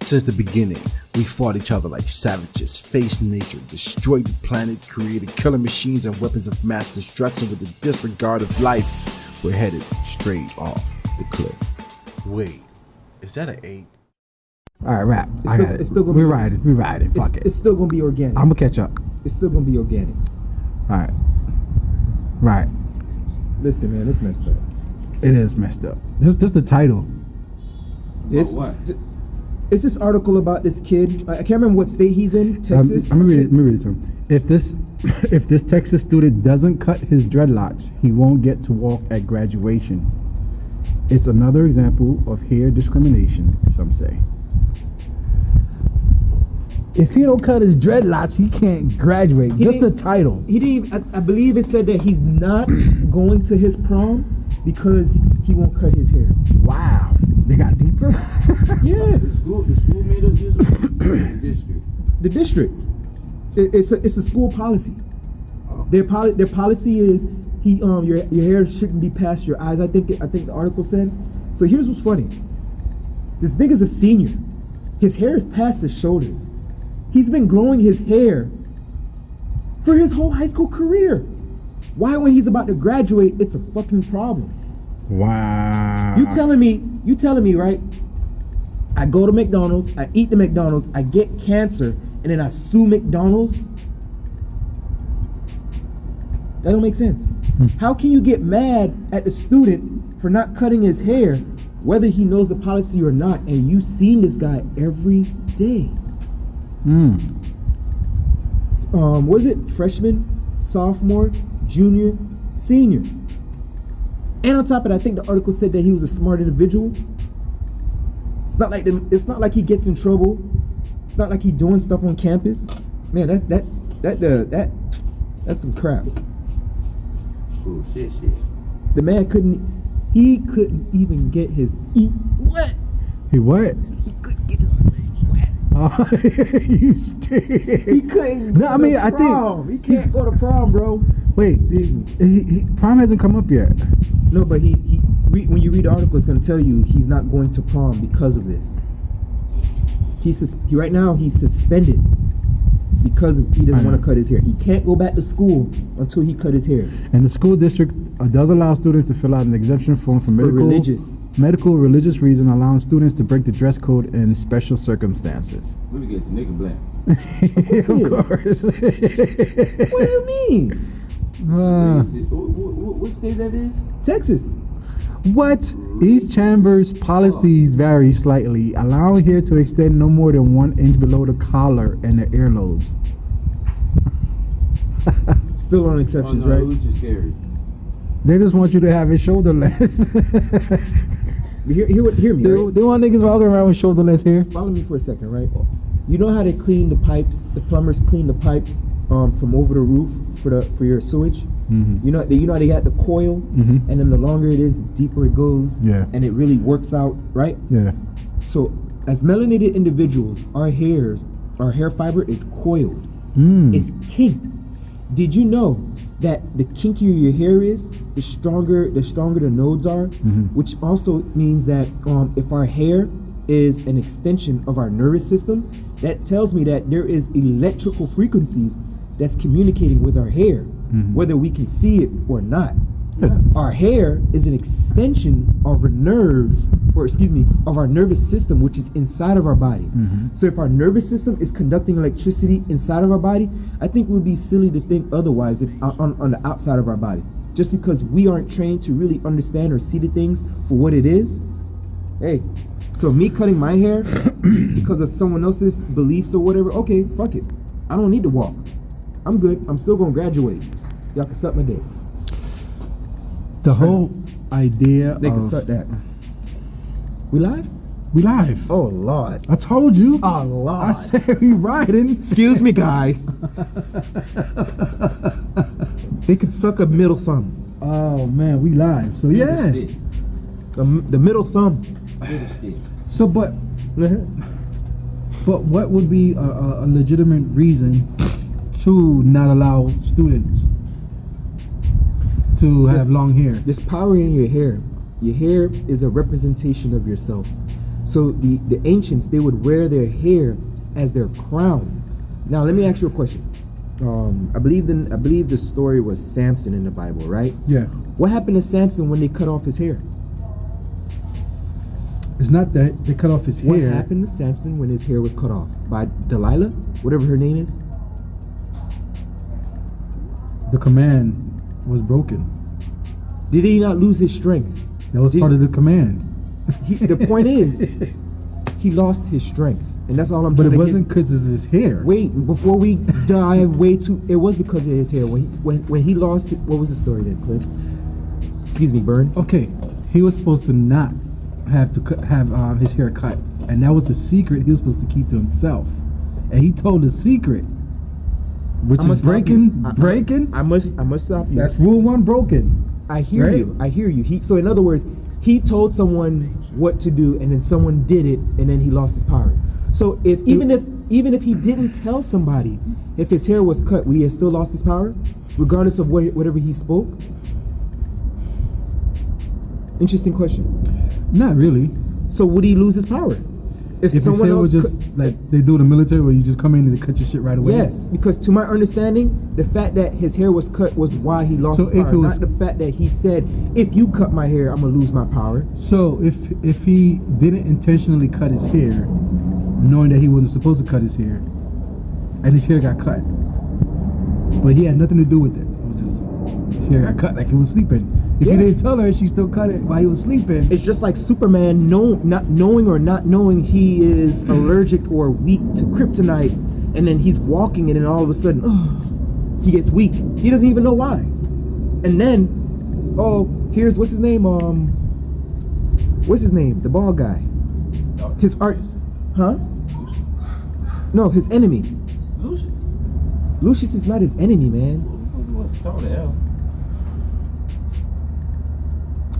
Since the beginning, we fought each other like savages, faced nature, destroyed the planet, created killer machines and weapons of mass destruction with the disregard of life. We're headed straight off the cliff. Wait, is that an 8? All right, rap. It's still gonna we riding. Fuck it. It's still gonna be organic. I'm gonna catch up. It's still gonna be organic. All right. Right. Listen, man, it's messed up. It is messed up. Just the title. It's this article about this kid. I can't remember what state he's in. Texas. Let me read it to him. If this Texas student doesn't cut his dreadlocks, he won't get to walk at graduation. It's another example of hair discrimination, some say. If he don't cut his dreadlocks, he can't graduate. Just the title. He didn't even, I believe it said that he's not going to his prom because he won't cut his hair. Wow. They got deeper? Yeah. The school made up this the district. The district. It's a school policy. Oh. Their policy is your hair shouldn't be past your eyes. I think the article said. So here's what's funny. This nigga's a senior. His hair is past his shoulders. He's been growing his hair for his whole high school career. Why, when he's about to graduate, it's a fucking problem? Wow. You telling me, right? I go to McDonald's, I eat the McDonald's, I get cancer, and then I sue McDonald's? That don't make sense. How can you get mad at the student for not cutting his hair, whether he knows the policy or not, and you seen this guy every day? Was it freshman, sophomore, junior, senior? And on top of that, I think the article said that he was a smart individual. It's not like he gets in trouble. It's not like he's doing stuff on campus. Man, that's some crap. Oh shit. The man couldn't even get his wet. He what? He couldn't get his wet. Oh, you stay. He couldn't. No, I mean, I think he can't go to prom, bro. Wait, Excuse me. prom hasn't come up yet. No, but when you read the article, it's going to tell you he's not going to prom because of this. Right now he's suspended because he doesn't want to cut his hair. He can't go back to school until he cut his hair. And the school district does allow students to fill out an exemption form for medical religious reason, allowing students to break the dress code in special circumstances. Let me get the nigga black. Of course. What do you mean? What state that is? Texas. What? Each chamber's policies vary slightly, allowing hair to extend no more than 1 inch below the collar and the earlobes. Still on exceptions, right? right? Which is scary. They just want you to have it shoulder length. Hear me. Right? They want niggas walking around with shoulder length hair. Follow me for a second, right? You know how they clean the pipes? The plumbers clean the pipes from over the roof for your sewage. Mm-hmm. You know they got the coil, and then the longer it is, the deeper it goes. Yeah. And it really works out, right? Yeah. So as melanated individuals, our hair fiber is coiled. It's kinked. Did you know that the kinkier your hair is, the stronger the nodes are, which also means that if our hair is an extension of our nervous system, that tells me that there is electrical frequencies that's communicating with our hair, whether we can see it or not. Our hair is an extension of our nerves, of our nervous system, which is inside of our body. So if our nervous system is conducting electricity inside of our body, I think it would be silly to think otherwise on the outside of our body. Just because we aren't trained to really understand or see the things for what it is. Hey, so me cutting my hair because of someone else's beliefs or whatever, okay, fuck it. I don't need to walk. I'm good. I'm still gonna graduate. Y'all can suck my dick. The whole idea They can suck that. We live? We live. Oh Lord. I told you. Oh Lord. I said we riding. Excuse me, guys. They could suck a middle thumb. Oh man, we live. So yeah. The middle thumb. So but what would be a legitimate reason to not allow students to have long hair? There's power in your hair. Your hair is a representation of yourself. So the ancients, they would wear their hair as their crown. Now let me ask you a question. I believe the story was Samson in the Bible, right? Yeah. What happened to Samson when they cut off his hair? It's not that they cut off his What hair. happened to Samson when his hair was cut off? By Delilah? Whatever her name is? The command was broken. Did he not lose his strength? That was part of the command. The point is, he lost his strength. And that's all I'm But trying it to wasn't because of his hair. Wait, before we dive way too... It was because of his hair. When he lost it... What was the story then, Cliff? Excuse me, Bern. Okay, he was supposed to not have to have his hair cut. And that was a secret he was supposed to keep to himself. And he told the secret, which is breaking. I must stop you. That's rule 1 broken. I hear right? you. I hear you. So in other words, he told someone what to do, and then someone did it, and then he lost his power. So even if he didn't tell somebody, if his hair was cut, would he have still lost his power, regardless of whatever he spoke? Interesting question. Not really. So would he lose his power If someone else was just like they do in the military, where you just come in and they cut your shit right away? Yes, because to my understanding, the fact that his hair was cut was why he lost his power, not the fact that he said, if you cut my hair, I'm gonna lose my power. So if he didn't intentionally cut his hair, knowing that he wasn't supposed to cut his hair, and his hair got cut, but he had nothing to do with it. It was just his hair got cut like he was sleeping. If he didn't tell her, she still cut it while he was sleeping. It's just like Superman, not knowing he is allergic or weak to kryptonite, and then he's walking and then all of a sudden, he gets weak. He doesn't even know why. And then, here's what's his name? The bald guy. His art, huh? No, his enemy. Lucius. Lucius is not his enemy, man. Who wants to start with L?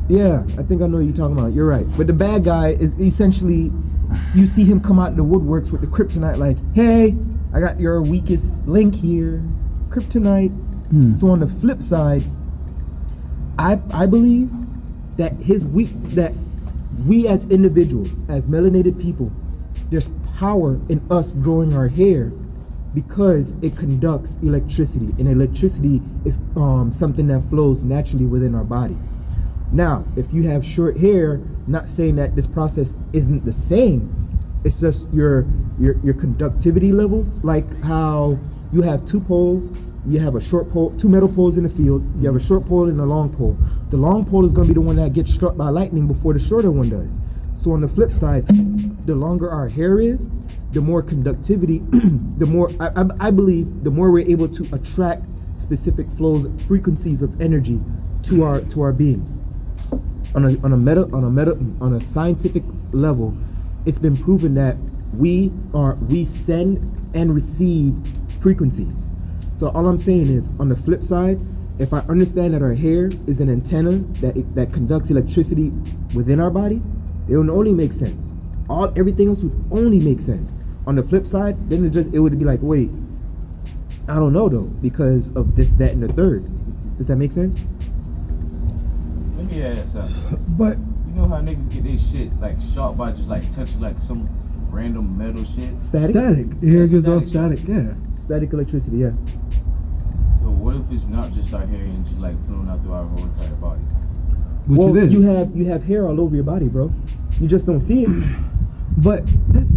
Yeah, I think I know what you're talking about. You're right. But the bad guy is essentially, you see him come out of the woodworks with the kryptonite like, hey, I got your weakest link here, kryptonite. So on the flip side, I believe that that we as individuals, as melanated people, there's power in us growing our hair because it conducts electricity. And electricity is something that flows naturally within our bodies. Now, if you have short hair, not saying that this process isn't the same, it's just your conductivity levels, like how you have 2 poles, you have a short pole, 2 metal poles in the field, you have a short pole and a long pole. The long pole is going to be the one that gets struck by lightning before the shorter one does. So on the flip side, the longer our hair is, the more conductivity, the more, I believe, the more we're able to attract specific flows, frequencies of energy to our being. On a scientific level, it's been proven that we send and receive frequencies. So all I'm saying is, on the flip side, if I understand that our hair is an antenna that conducts electricity within our body, it would only make sense. Everything else would only make sense. On the flip side, then it would be like, wait, I don't know though, because of this, that, and the third. Does that make sense? Let me ask something. But you know how niggas get their shit like shot by just like touching like some random metal shit? Static. Hair gives off static. Yeah. Static electricity. Yeah. So what if it's not just our hair and just like flowing out through our whole entire body? Which it is. You have hair all over your body, bro. You just don't see it. But that's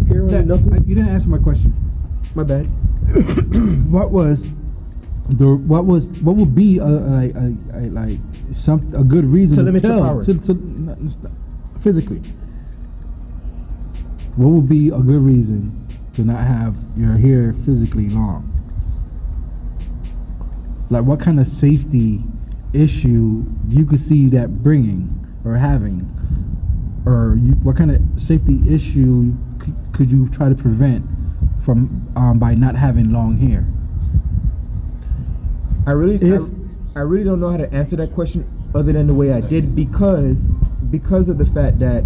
Hair on your knuckles? you didn't answer my question. My bad. What would be a good reason To limit your power. Physically? What would be a good reason to not have your hair physically long? Like, what kind of safety issue you could see that bringing or having, or what kind of safety issue could you try to prevent from by not having long hair? I really don't know how to answer that question other than the way I did, because of the fact that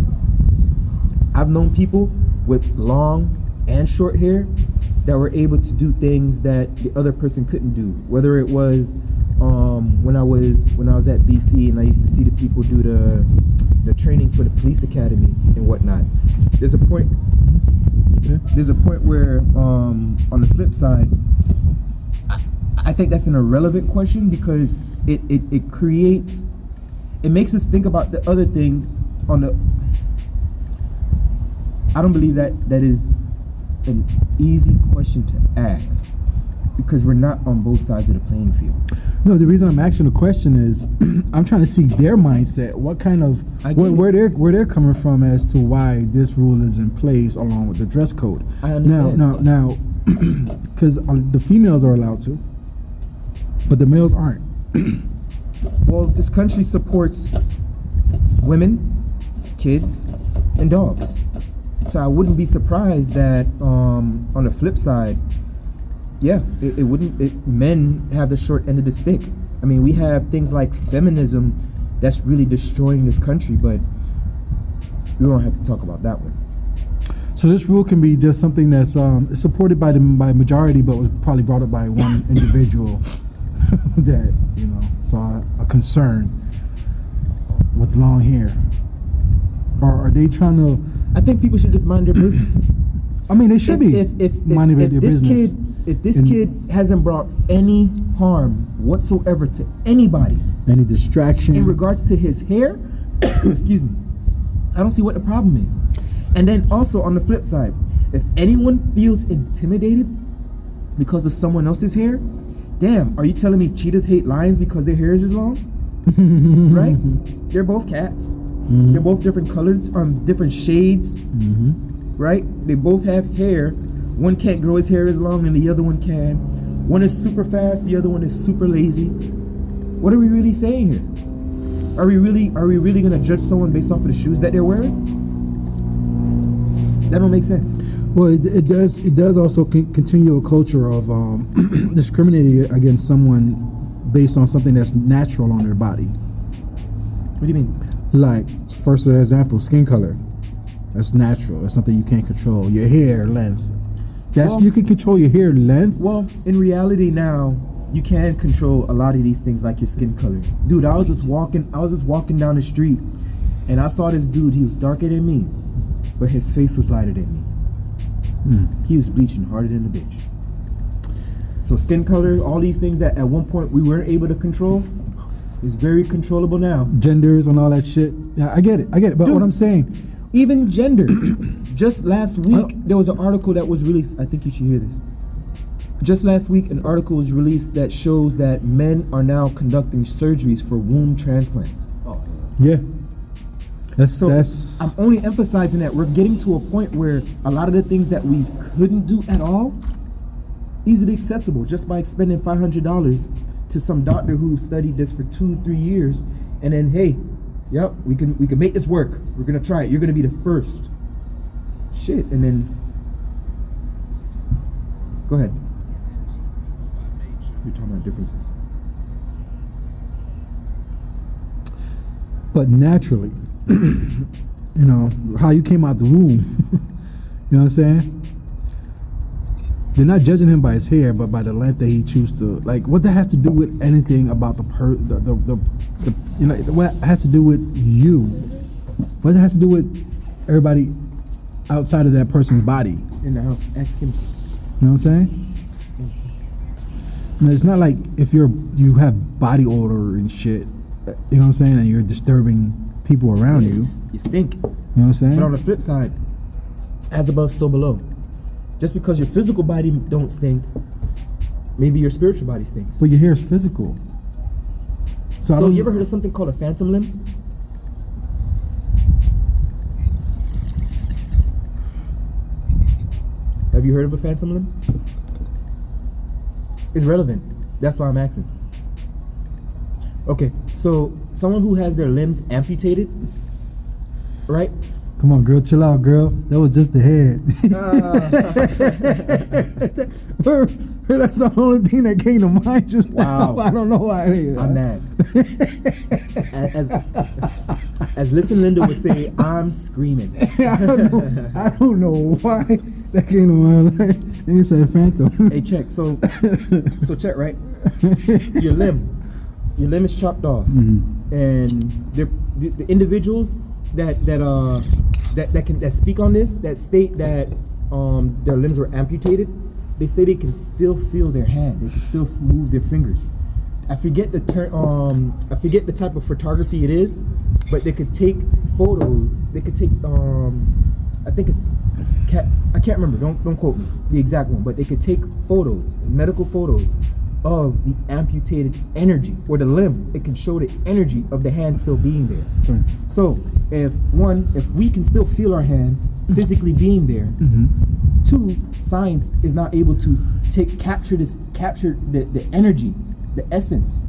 I've known people with long and short hair that were able to do things that the other person couldn't do. Whether it was when I was at BC and I used to see the people do the training for the police academy and whatnot. There's a point. Yeah. There's a point where, on the flip side, I think that's an irrelevant question because it creates, it makes us think about the other things on the. I don't believe that is an easy question to ask because we're not on both sides of the playing field. No, the reason I'm asking the question is I'm trying to see their mindset. What kind of where they're coming from as to why this rule is in place along with the dress code. I understand. Now, because the females are allowed to, but the males aren't. Well, this country supports women, kids, and dogs. So I wouldn't be surprised that on the flip side, yeah, men have the short end of the stick. I mean, we have things like feminism that's really destroying this country, but we don't have to talk about that one. So this rule can be just something that's supported by majority, but was probably brought up by one individual that saw a concern with long hair. Or are they trying to? I think people should just mind their business. I mean, they should be minding their business. If this kid hasn't brought any harm whatsoever to anybody, any distraction in regards to his hair, excuse me, I don't see what the problem is. And then also on the flip side, if anyone feels intimidated because of someone else's hair, damn, are you telling me cheetahs hate lions because their hair is as long? Right? They're both cats. Mm-hmm. They're both different colors, different shades. Mm-hmm. Right? They both have hair. One can't grow his hair as long and the other one can. One is super fast, the other one is super lazy. What are we really saying here? Are we really gonna judge someone based off of the shoes that they're wearing? That don't make sense. Well, it does also continue a culture of discriminating against someone based on something that's natural on their body. What do you mean? Like, first example, skin color. That's natural. That's something you can't control. Your hair length. You can control your hair length. Well, in reality now, you can control a lot of these things like your skin color. Dude, I was just walking down the street and I saw this dude. He was darker than me, but his face was lighter than me. He was bleaching harder than a bitch. So skin color, all these things that at one point we weren't able to control is very controllable now. Genders and all that shit. Yeah, I get it. But Dude, what I'm saying, even gender. Just last week, there was an article that was released. I think you should hear this. Just last week, an article was released that shows that men are now conducting surgeries for womb transplants. Oh, yeah. I'm only emphasizing that we're getting to a point where a lot of the things that we couldn't do at all, easily accessible just by spending $500 to some doctor who studied this for 2-3 years, and then hey, yep, we can make this work. We're gonna try it. You're gonna be the first. Shit, and then go ahead. You're talking about differences. But naturally, how you came out the womb. You know what I'm saying? They're not judging him by his hair, but by the length that he chooses to. Like, what that has to do with anything about what has to do with you? What has to do with everybody outside of that person's body? In the house, ask him. You know what I'm saying? And it's not like if you have body odor and shit, you know what I'm saying, and you're disturbing people around you. You stink. You know what I'm saying? But on the flip side, as above, so below. Just because your physical body don't stink, maybe your spiritual body stinks. Well, your hair is physical. So you ever heard of something called a phantom limb? Have you heard of a phantom limb? It's relevant. That's why I'm asking. Okay, so someone who has their limbs amputated, right? Come on, girl, chill out, girl. That was just the head. That's the only thing that came to mind just now. I don't know why. I'm mad. As Listen Linda would say, I'm screaming. I don't know why that came to mind. And you said phantom. Hey, check. So check, right? Your limb is chopped off, and the individuals that speak on this, that state that their limbs were amputated, they say they can still feel their hand. They can still move their fingers. I forget the I forget the type of photography it is, but they could take photos. They could take I think it's I can't remember. Don't quote me the exact one, but they could take photos, medical photos of the amputated energy or the limb. It can show the energy of the hand still being there. Right. So if we can still feel our hand physically being there, two, science is not able to capture the energy, the essence,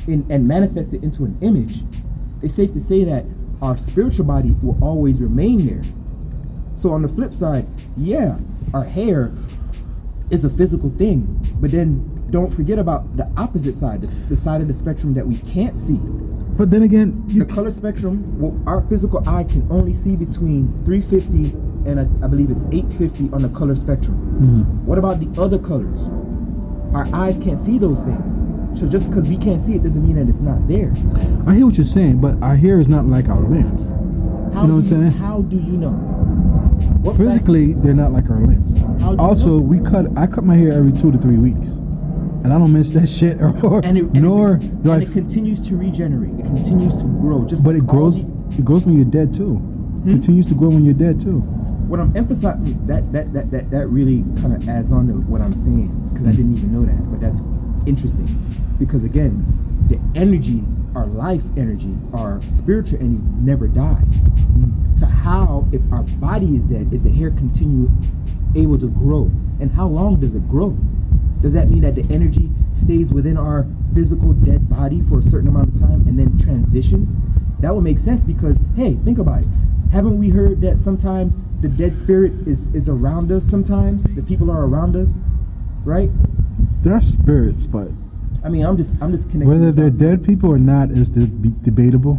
and manifest it into an image. It's safe to say that our spiritual body will always remain there. So on the flip side, yeah, our hair is a physical thing, but then don't forget about the opposite side, the side of the spectrum that we can't see. But then again, The color spectrum, our physical eye can only see between 350 and I believe it's 850 on the color spectrum. What about the other colors? Our eyes can't see those things. So just because we can't see it doesn't mean that it's not there. I hear what you're saying, but our hair is not like our limbs. How You know what I'm saying? How do you know? What Physically, they're not like our limbs. How do you Also, know? I cut my hair every 2 to 3 weeks, and I don't miss that shit. It continues to regenerate. It continues to grow. But it grows. It grows when you're dead too. It continues to grow when you're dead too. What I'm emphasizing, that really kind of adds on to what I'm saying, because I didn't even know that, but that's interesting. Because again, the energy, our life energy, our spiritual energy never dies. So how, if our body is dead, is the hair continue able to grow? And how long does it grow? Does that mean that the energy stays within our physical dead body for a certain amount of time and then transitions? That would make sense because, hey, think about it. Haven't we heard that sometimes the dead spirit is around us sometimes? The people are around us, right? There are spirits, but I mean, I'm just connecting. whether the they're dots. dead people or not is debatable.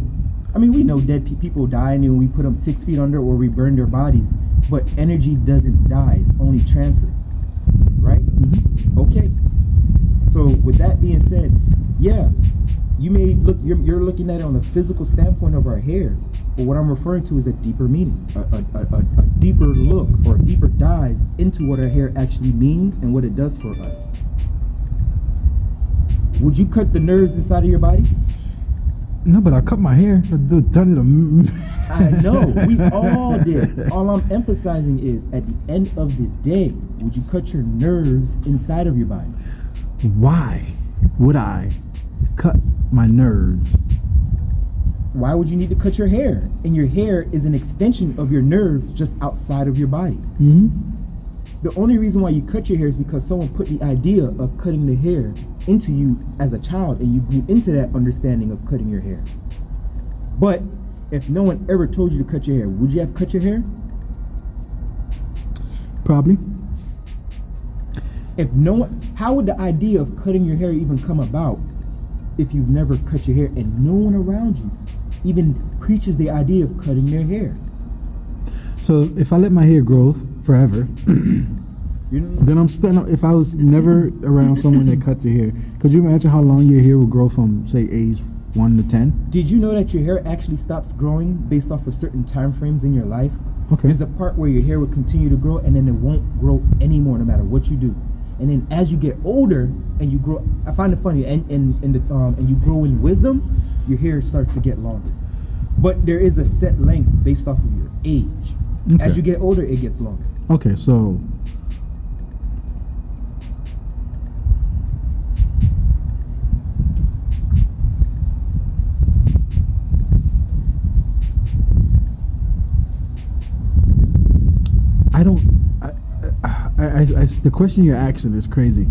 I mean, we know dead people die and then we put them 6 feet under or we burn their bodies, but energy doesn't die, it's only transferred, right? Okay. So with that being said, yeah, you're looking at it on a physical standpoint of our hair, but what I'm referring to is a deeper meaning, a deeper look or a deeper dive into what our hair actually means and what it does for us. Would you cut the nerves inside of your body? No, but I cut my hair. I've done it. I know, we all did. All I'm emphasizing is, at the end of the day, would you cut your nerves inside of your body? Why would I cut my nerves? Why would you need to cut your hair? And your hair is an extension of your nerves just outside of your body. The only reason why you cut your hair is because someone put the idea of cutting the hair into you as a child, and you grew into that understanding of cutting your hair. But if no one ever told you to cut your hair, would you have cut your hair? Probably. If no one, how would the idea of cutting your hair even come about if you've never cut your hair and no one around you even preaches the idea of cutting their hair? So if I let my hair grow forever, then I'm still. If I was never around someone that cut their hair, could you imagine how long your hair will grow from, say, age 1 to 10? Did you know that your hair actually stops growing based off of certain time frames in your life? Okay. There's a part where your hair will continue to grow and then it won't grow anymore no matter what you do. And then as you get older and you grow, I find it funny, and you grow in wisdom, your hair starts to get longer. But there is a set length based off of your age. Okay. As you get older, it gets longer. Okay, so the question you're asking is crazy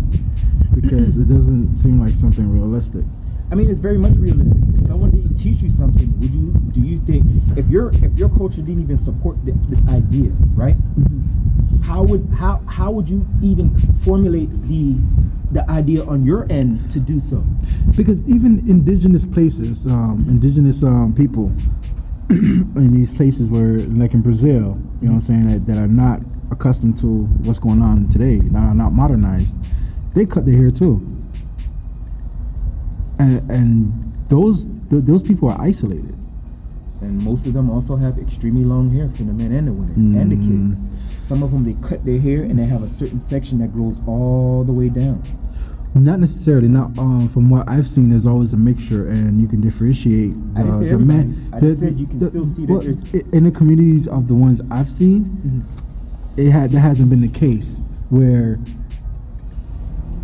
because it doesn't seem like something realistic. I mean, it's very much realistic. If someone didn't teach you something, do you think if your culture didn't even support this idea, right? How would you even formulate the idea on your end to do so? Because even indigenous places, indigenous people in these places where, like in Brazil, you know what I'm saying, that are not accustomed to what's going on today, not modernized, they cut their hair too. And those people are isolated. And most of them also have extremely long hair for the men and the women and the kids. Some of them, they cut their hair and they have a certain section that grows all the way down. Not necessarily. Not from what I've seen, there's always a mixture, and you can differentiate. I didn't say the everybody. man. I just said you can still see that there's in the communities of the ones I've seen. That hasn't been the case where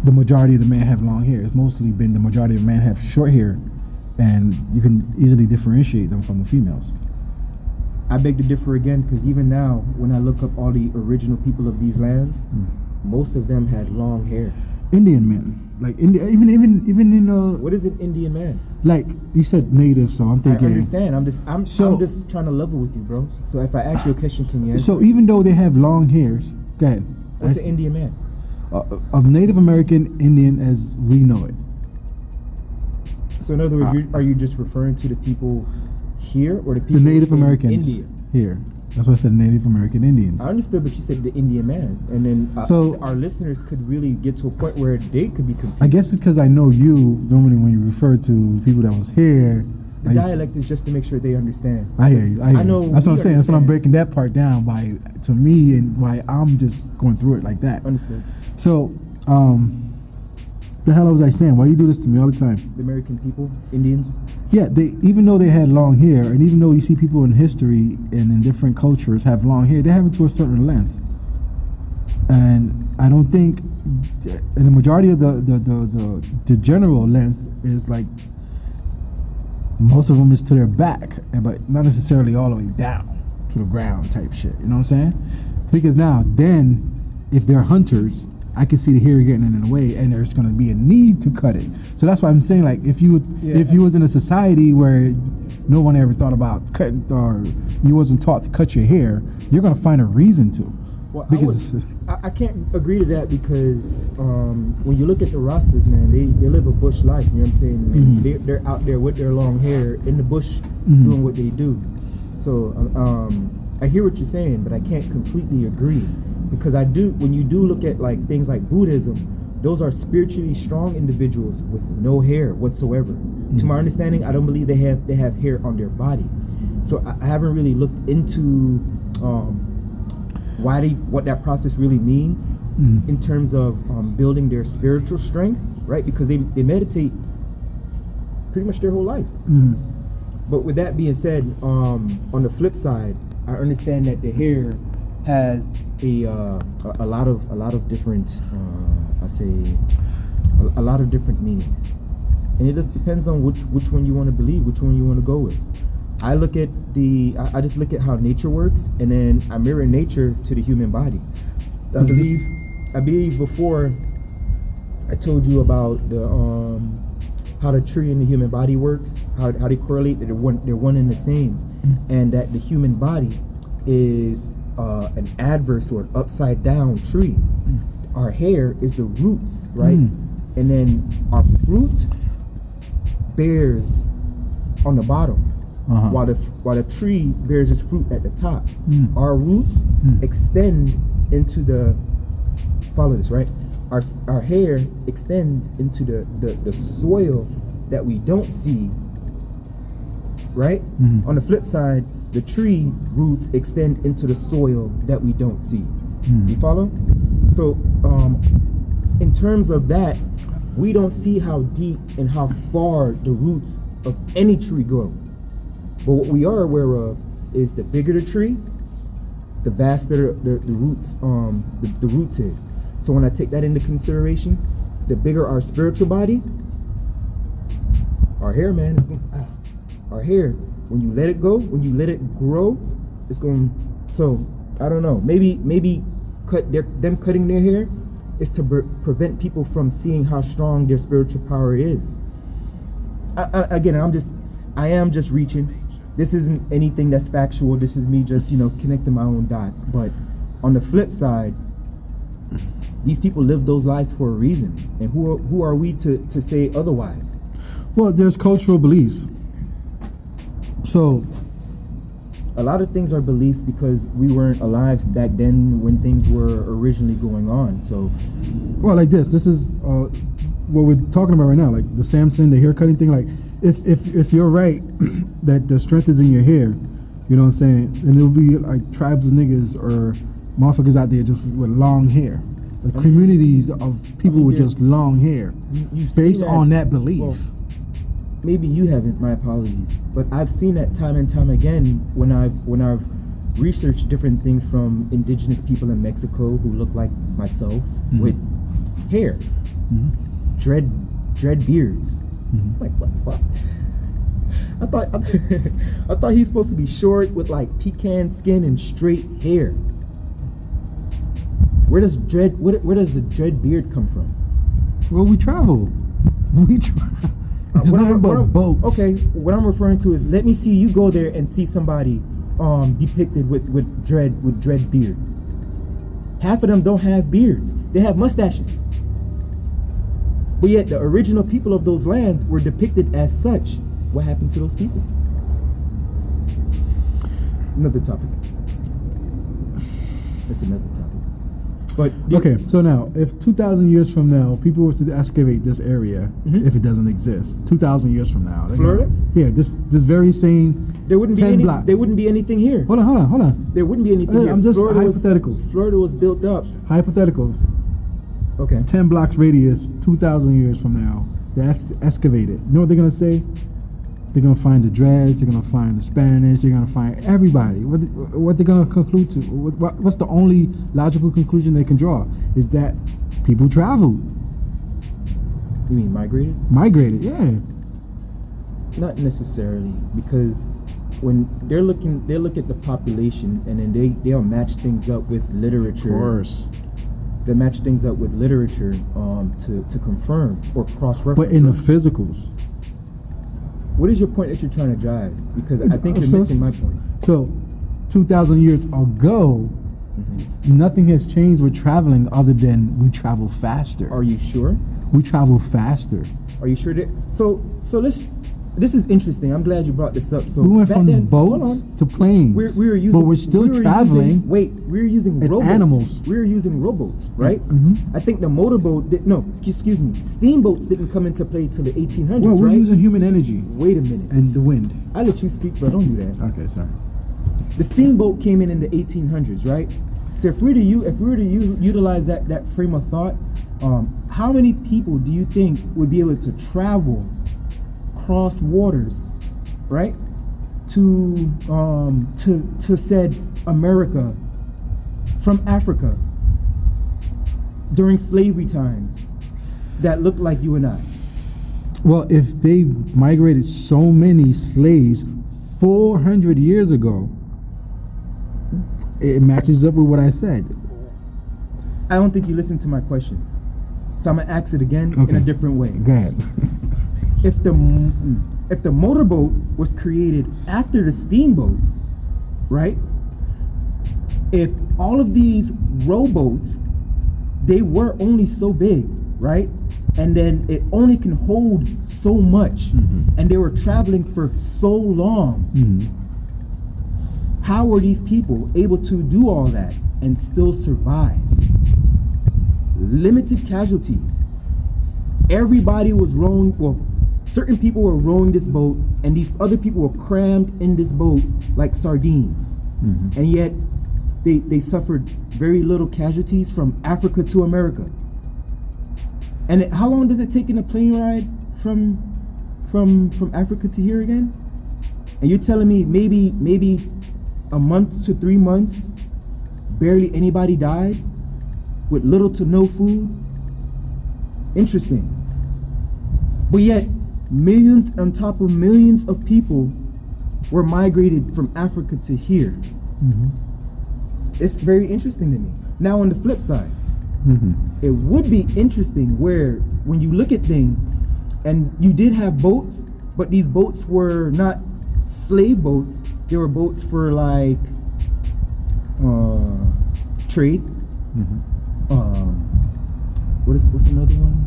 the majority of the men have long hair. It's mostly been the majority of men have short hair, and you can easily differentiate them from the females. I beg to differ again, because even now, when I look up all the original people of these lands, most of them had long hair. Indian men, like even in What is an Indian man? like you said, native. So I'm thinking. I understand. I'm just trying to level with you, bro. So if I ask you a question, can you answer? So even though they have long hairs, go ahead. What's an Indian man? Of Native American Indian as we know it. So in other words, are you just referring to the people here or the people The Native in Americans India? here. That's why I said Native American Indians. I understood, but you said the Indian man, and then So- our listeners could really get to a point where they could be confused. I guess it's because I know you. Normally, when you refer to people that was here, The dialect is just to make sure they understand. I hear you. I know. That's what I'm we saying. That's what I'm understand. breaking that part down to me, and why I'm just going through it like that. Understood. So, the hell was I saying? Why you do this to me all the time? The American people, Indians. Yeah, even though they had long hair, and even though you see people in history and in different cultures have long hair, they have it to a certain length. And I don't think, and the majority of the general length is like, most of them is to their back, but not necessarily all the way down to the ground type shit. You know what I'm saying? Because now, then, if they're hunters, I can see the hair getting in the way, and there's going to be a need to cut it. So that's why I'm saying, like, if you was in a society where no one ever thought about cutting, or you wasn't taught to cut your hair, you're going to find a reason to. Well, Because I can't agree to that, because when you look at the Rastas, man, they live a bush life. You know what I'm saying? And they're out there with their long hair in the bush doing what they do. So I hear what you're saying, but I can't completely agree, because when you do look at like things like Buddhism, those are spiritually strong individuals with no hair whatsoever. To my understanding, I don't believe they have hair on their body. So I haven't really looked into what that process really means in terms of building their spiritual strength, right? Because they meditate pretty much their whole life. But with that being said, on the flip side, I understand that the hair has a lot of different a lot of different meanings, and it just depends on which one you want to believe, which one you want to go with. I just look at how nature works, and then I mirror nature to the human body. I believe before I told you about the how the tree and the human body works, how they correlate, that they're one and the same, and that the human body is an adverse or an upside down tree. Our hair is the roots, right? And then our fruit bears on the bottom, while the tree bears its fruit at the top. Our roots extend into follow this, right? Our hair extends into the soil that we don't see, right? On the flip side, the tree roots extend into the soil that we don't see. You follow? So in terms of that, we don't see how deep and how far the roots of any tree grow. But what we are aware of is the bigger the tree, the vaster the roots the roots is. So when I take that into consideration, the bigger our spiritual body, our hair, man, our hair, when you let it go, when you let it grow, it's going. So I don't know. Maybe them cutting their hair is to prevent people from seeing how strong their spiritual power is. I am just reaching. This isn't anything that's factual. This is me just connecting my own dots. But on the flip side, these people live those lives for a reason, and who are we to say otherwise? well, there's cultural beliefs. So a lot of things are beliefs because we weren't alive back then when things were originally going on. So, well, like this is what we're talking about right now, like the Samson, the hair cutting thing. Like if you're right that the strength is in your hair, you know what I'm saying, then it'll be like tribes of niggas or motherfuckers out there just with long hair. The communities of people with just long hair, based on that belief. Well, maybe you haven't. My apologies, but I've seen that time and time again when I've researched different things from indigenous people in Mexico who look like myself with hair, dread beards. Like, what the fuck? I thought he's supposed to be short with like pecan skin and straight hair. Where does the dread beard come from? Well, we travel. It's nothing but boats. Okay, what I'm referring to is, let me see you go there and see somebody depicted with dread beard. Half of them don't have beards. They have mustaches. But yet the original people of those lands were depicted as such. What happened to those people? Another topic. That's another topic. But okay, so now, if 2,000 years from now, people were to excavate this area, if it doesn't exist, 2,000 years from now, Florida? This very same. There wouldn't be anything here. Hold on. There wouldn't be anything here. I'm just hypothetical. Florida was built up. Hypothetical. Okay. 10 blocks radius, 2,000 years from now, they excavate it. You know what they're gonna say? They're gonna find the dreads. They're gonna find the Spanish. They're gonna find everybody. What they're gonna conclude to? What's the only logical conclusion they can draw? Is that people traveled. You mean migrated? Migrated, yeah. Not necessarily, because when they look at the population and then they'll match things up with literature. Of course. They match things up with literature to confirm or cross-reference. But in the physicals. What is your point that you're trying to drive? Because I think you're missing my point. So, 2,000 years ago, nothing has changed with traveling other than we travel faster. Are you sure? We travel faster. Are you sure that? So let's. This is interesting. I'm glad you brought this up. So we went from boats to planes. We were using, but we're still traveling. We were using rowboats. Animals. We were using rowboats, right? I think the motorboat steamboats didn't come into play till the 1800s. Well, we're right? using human energy. Wait a minute. And the wind. I let you speak, bro. Don't do that. Okay, sorry. The steamboat came in the 1800s, right? So if we were to utilize that frame of thought, how many people do you think would be able to travel cross waters, right, to said America from Africa during slavery times that looked like you and I? Well, if they migrated so many slaves 400 years ago, it matches up with what I said. I don't think you listened to my question, so I'm gonna ask it again in a different way. Go ahead. If the motorboat was created after the steamboat, right? If all of these rowboats, they were only so big, right? And then it only can hold so much, and they were traveling for so long. How were these people able to do all that and still survive? Limited casualties. Everybody was rowing, well, certain people were rowing this boat, and these other people were crammed in this boat like sardines. And yet they suffered very little casualties from Africa to America. And how long does it take in a plane ride from Africa to here again? And you're telling me maybe a month to 3 months, barely anybody died with little to no food? Interesting. But yet, millions on top of millions of people were migrated from Africa to here. It's very interesting to me. Now, on the flip side, it would be interesting where when you look at things, and you did have boats, but these boats were not slave boats. They were boats for like trade. What's another one?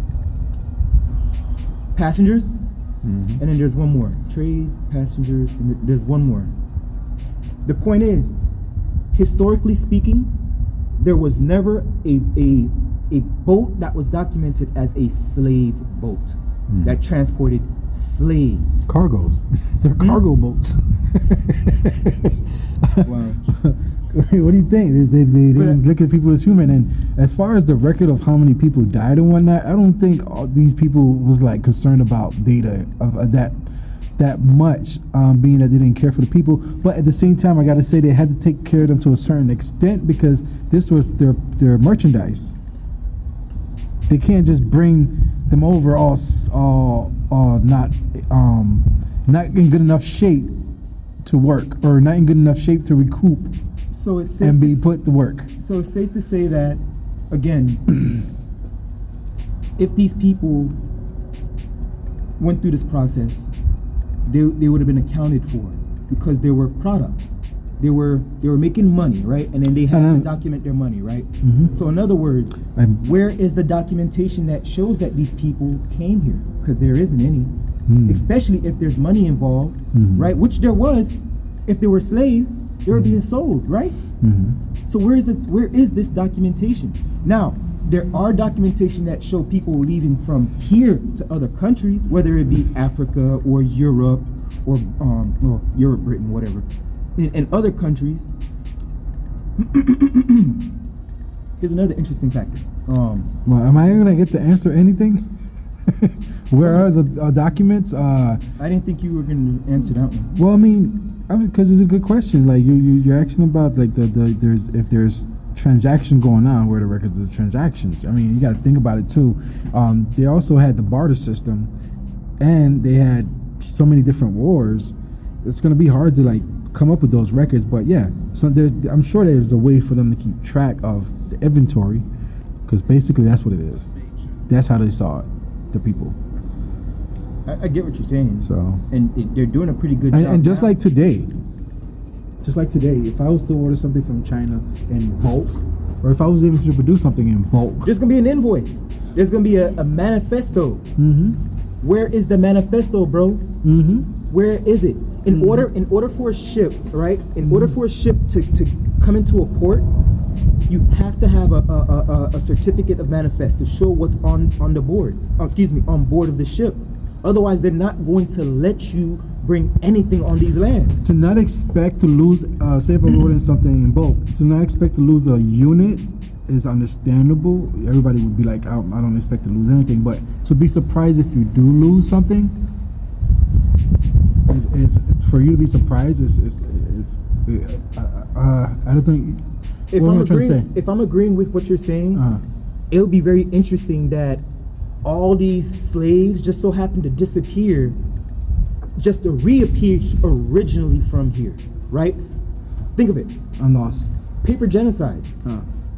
Passengers. And then there's one more. Trade, passengers, and there's one more. The point is, historically speaking, there was never a boat that was documented as a slave boat. that transported slaves. Cargoes. They're cargo boats. Wow. What do you think? They didn't look at people as human. And as far as the record of how many people died and whatnot, I don't think all these people was like concerned about data of that much, being that they didn't care for the people. But at the same time, I got to say they had to take care of them to a certain extent because this was their merchandise. They can't just bring them over all not in good enough shape to work, or not in good enough shape to recoup. So it's safe and be put to work. So it's safe to say that, again, if these people went through this process, they would have been accounted for because they were product. They were making money, right? And then they had to document their money, right? Mm-hmm. So in other words, where is the documentation that shows that these people came here? Because there isn't any, especially if there's money involved, right? Which there was. If they were slaves, they were being sold, right? So where is this documentation? Now, there are documentation that show people leaving from here to other countries, whether it be Africa or Europe or Europe, Britain, whatever. In other countries, here's another interesting factor. Well, am I going to get to answer anything? Where are the documents? I didn't think you were going to answer that one. Well, I mean, because it's a good question. Like you're asking about like if there's transaction going on, where the records of the transactions. I mean, you got to think about it too. They also had the barter system, and they had so many different wars. It's going to be hard to like come up with those records, but yeah, so I'm sure there's a way for them to keep track of the inventory, because basically that's what it is. That's how they saw it, the people. I get what you're saying. So, and they're doing a pretty good job. And just like today, if I was to order something from China in bulk, or if I was able to produce something in bulk, there's gonna be an invoice. There's gonna be a manifesto. Where is the manifesto, bro? Where is it? In order for a ship, right? In order for a ship to come into a port, you have to have a certificate of manifest to show what's on the board. On board of the ship. Otherwise, they're not going to let you bring anything on these lands. To not expect to lose, say if I'm ordering something in bulk, to not expect to lose a unit is understandable. Everybody would be like, I don't expect to lose anything. But to be surprised if you do lose something, it's for you to be surprised. I don't think. If I'm agreeing with what you're saying, it'll be very interesting that all these slaves just so happen to disappear, just to reappear originally from here, right? Think of it. I'm lost. Paper genocide,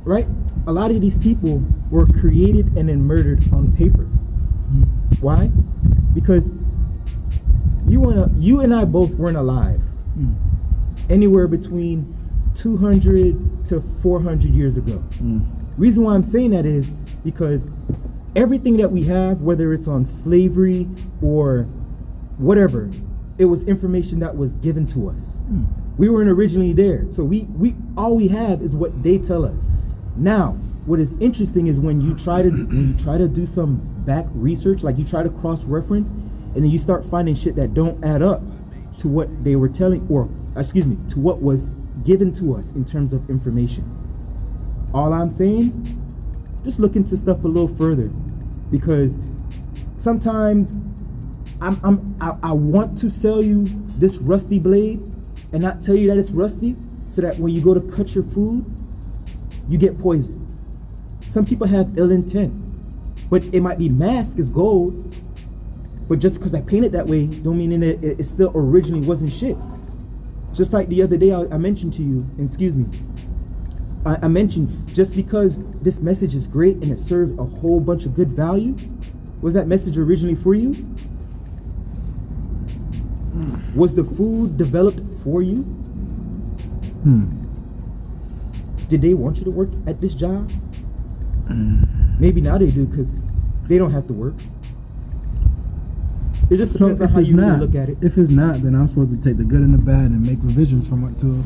right? A lot of these people were created and then murdered on paper. Why? Because you and I both weren't alive anywhere between 200 to 400 years ago. Reason why I'm saying that is because everything that we have, whether it's on slavery or whatever, it was information that was given to us. We weren't originally there, so we all we have is what they tell us. Now, what is interesting is when you try to do some back research, like you try to cross-reference, and then you start finding shit that don't add up to what they were telling, or to what was given to us in terms of information. All I'm saying, just look into stuff a little further, because sometimes I want to sell you this rusty blade and not tell you that it's rusty, so that when you go to cut your food, you get poisoned. Some people have ill intent, but it might be masked as gold, but just because I paint it that way don't mean that it still originally wasn't shit. Just like the other day I mentioned to you, I mentioned just because this message is great and it serves a whole bunch of good value, was that message originally for you? Was the food developed for you? Did they want you to work at this job? Maybe now they do because they don't have to work. It just depends on how you really look at it. If it's not, then I'm supposed to take the good and the bad and make revisions from it to,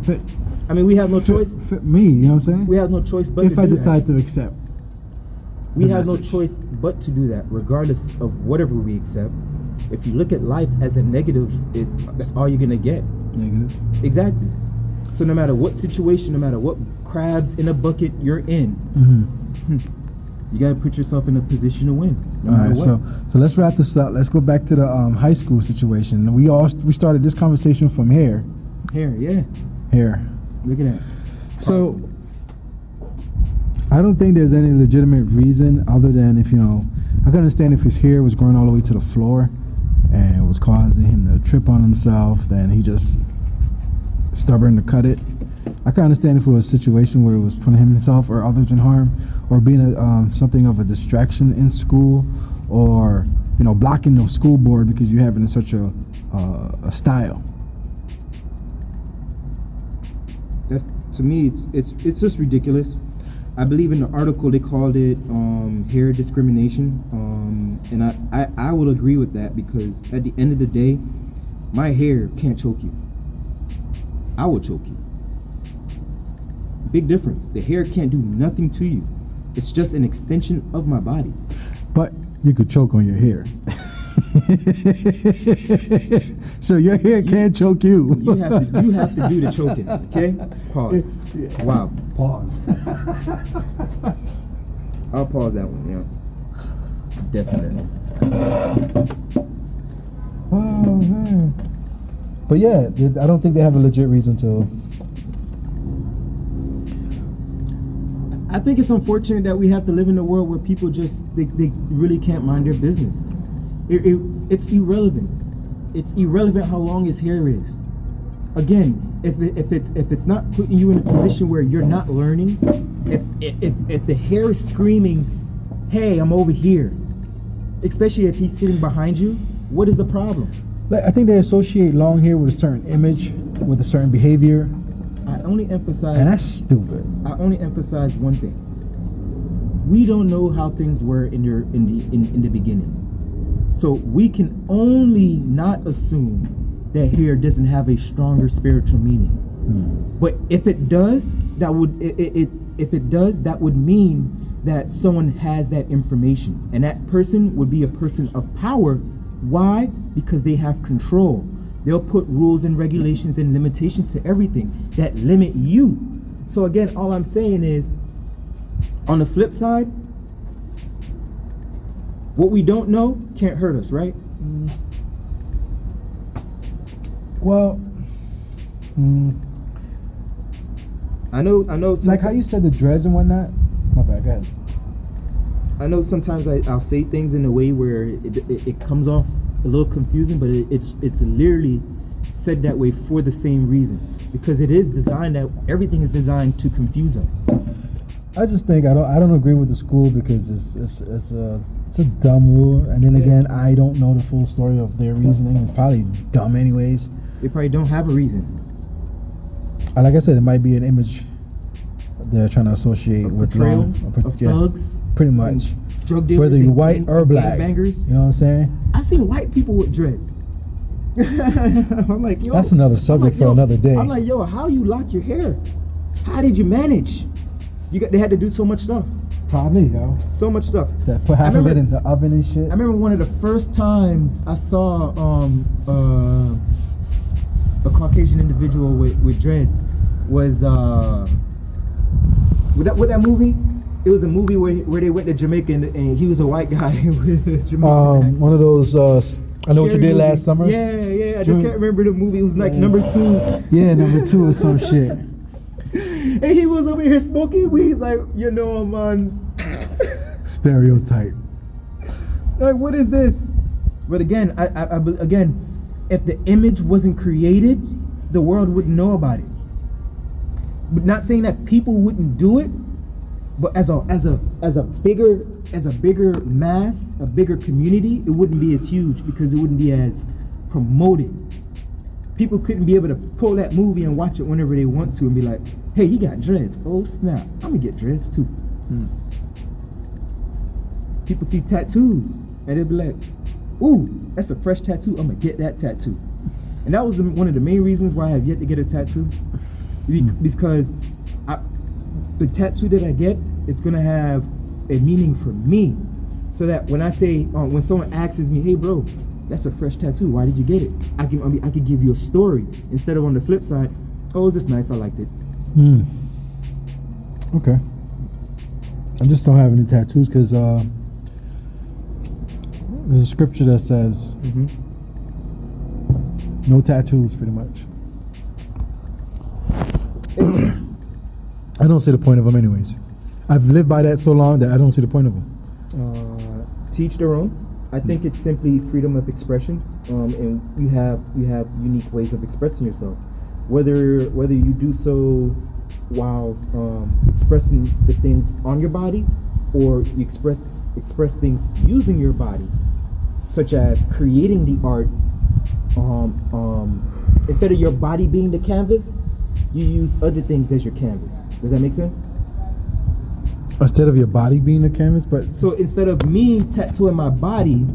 fit. I mean, we have no choice. Fit me, you know what I'm saying? We have no choice but if I decide to accept. We the have no message. choice but to do that, regardless of whatever we accept. If you look at life as a negative, that's all you're gonna get. Negative. Exactly. So no matter what situation, no matter what crabs in a bucket you're in, you gotta put yourself in a position to win. No All matter right, what. so let's wrap this up. Let's go back to the high school situation. We started this conversation from here. Here. Look at that. So I don't think there's any legitimate reason other than if I can understand if his hair was growing all the way to the floor and it was causing him to trip on himself, then he just stubborn to cut it. I can understand if it was a situation where it was putting himself or others in harm, or being something of a distraction in school, or blocking the school board because you're having such a style. That's, to me, it's just ridiculous. I believe in the article they called it hair discrimination, and I would agree with that, because at the end of the day, my hair can't choke you. I will choke you. Big difference. The hair can't do nothing to you. It's just an extension of my body. But you could choke on your hair. So your hair can't choke you. You have to do the choking. Okay? Pause. Wow. Pause. I'll pause that one. Yeah. Definitely. Oh man. But yeah, I don't think they have a legit reason to. I think it's unfortunate that we have to live in a world where people they really can't mind their business. It's irrelevant. It's irrelevant how long his hair is. Again, if it's not putting you in a position where you're not learning, if the hair is screaming, "Hey, I'm over here," especially if he's sitting behind you, what is the problem? I think they associate long hair with a certain image, with a certain behavior, I only emphasize, and that's stupid. I only emphasize one thing. We don't know how things were in the beginning. So we can only not assume that hair doesn't have a stronger spiritual meaning. But if it does, that would mean that someone has that information, and that person would be a person of power. Why? Because they have control. They'll put rules and regulations and limitations to everything that limit you. So again, all I'm saying is, on the flip side, what we don't know can't hurt us, right? Well, I know. like how you said the dreads and whatnot. My bad. Go ahead. I know sometimes I'll say things in a way where it comes off a little confusing, but it's literally said that way for the same reason, because it is designed that everything is designed to confuse us. I just think I don't agree with the school because it's a dumb rule, and then again, I don't know the full story of their reasoning. It's probably dumb anyways. They probably don't have a reason. Like I said, it might be an image they're trying to associate with Portrayal of thugs, pretty much. and drug dealers, Whether you're and white or black, bangers. you know what I'm saying? I've seen white people with dreads. I'm like, yo. That's another subject for another day. I'm like, yo, how you lock your hair? How did you manage? They had to do so much stuff. Probably, yo. So much stuff. That put half of it in the oven and shit. I remember one of the first times I saw a Caucasian individual with dreads was with that movie. It was a movie where they went to Jamaica and he was a white guy with a Jamaican accent. One of those. I know what you Scary did movie. last summer. Yeah. I just can't remember the movie. It was like number 2. Yeah, number 2 or some shit. And he was over here smoking weed. He's like, I'm on. Stereotype. Like, what is this? But again, again, if the image wasn't created, the world wouldn't know about it. But not saying that people wouldn't do it, but as a bigger mass, a bigger community, it wouldn't be as huge because it wouldn't be as promoted. People couldn't be able to pull that movie and watch it whenever they want to and be like, "Hey, he got dreads. Oh snap, I'm gonna get dreads too." People see tattoos and they'll be like, "Ooh, that's a fresh tattoo. I'm gonna get that tattoo." And that was one of the main reasons why I have yet to get a tattoo, because the tattoo that I get, it's gonna have a meaning for me, so that when I say when someone asks me, "Hey, bro, that's a fresh tattoo. Why did you get it?" I could give you a story instead of on the flip side. Oh, it's just nice. I liked it. Okay. I just don't have any tattoos because there's a scripture that says no tattoos, pretty much. I don't see the point of them, anyways. I've lived by that so long that I don't see the point of them. Teach their own. I think it's simply freedom of expression, and you have unique ways of expressing yourself. Whether you do so while expressing the things on your body, or you express things using your body, such as creating the art. Instead of your body being the canvas, you use other things as your canvas. Does that make sense? Instead of your body being the canvas, but so instead of me tattooing my body,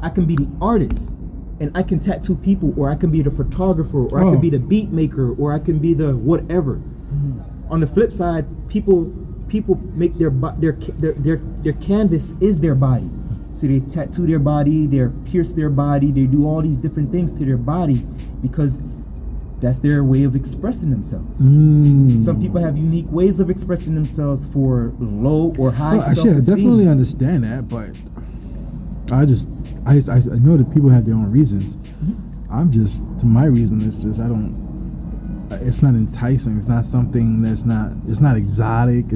I can be the artist, and I can tattoo people, or I can be the photographer, or I can be the beat maker, or I can be the whatever. On the flip side, people make their canvas is their body. So they tattoo their body, they pierce their body, they do all these different things to their body because that's their way of expressing themselves. Some people have unique ways of expressing themselves for low or high self-esteem. I definitely understand that, but I know that people have their own reasons. To my reason, it's not enticing. It's not something it's not exotic.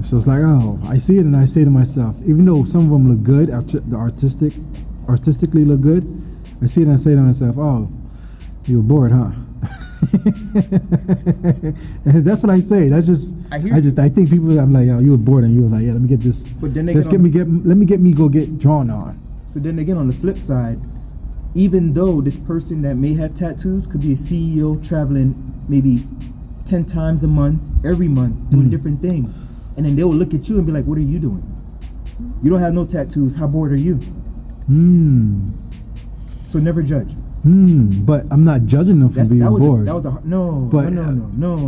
So it's like, oh, I see it and I say to myself, even though some of them look good, artistically look good, I see it and I say to myself, oh, you were bored, huh? And that's what I say. That's just, I think people, I'm like, oh, you were bored, and you was like, yeah, let me get this. But then let me go get drawn on. So then again, on the flip side, even though this person that may have tattoos could be a CEO traveling maybe 10 times a month, every month, doing different things, and then they will look at you and be like, what are you doing? You don't have no tattoos. How bored are you? So never judge. But I'm not judging them for being bored. No.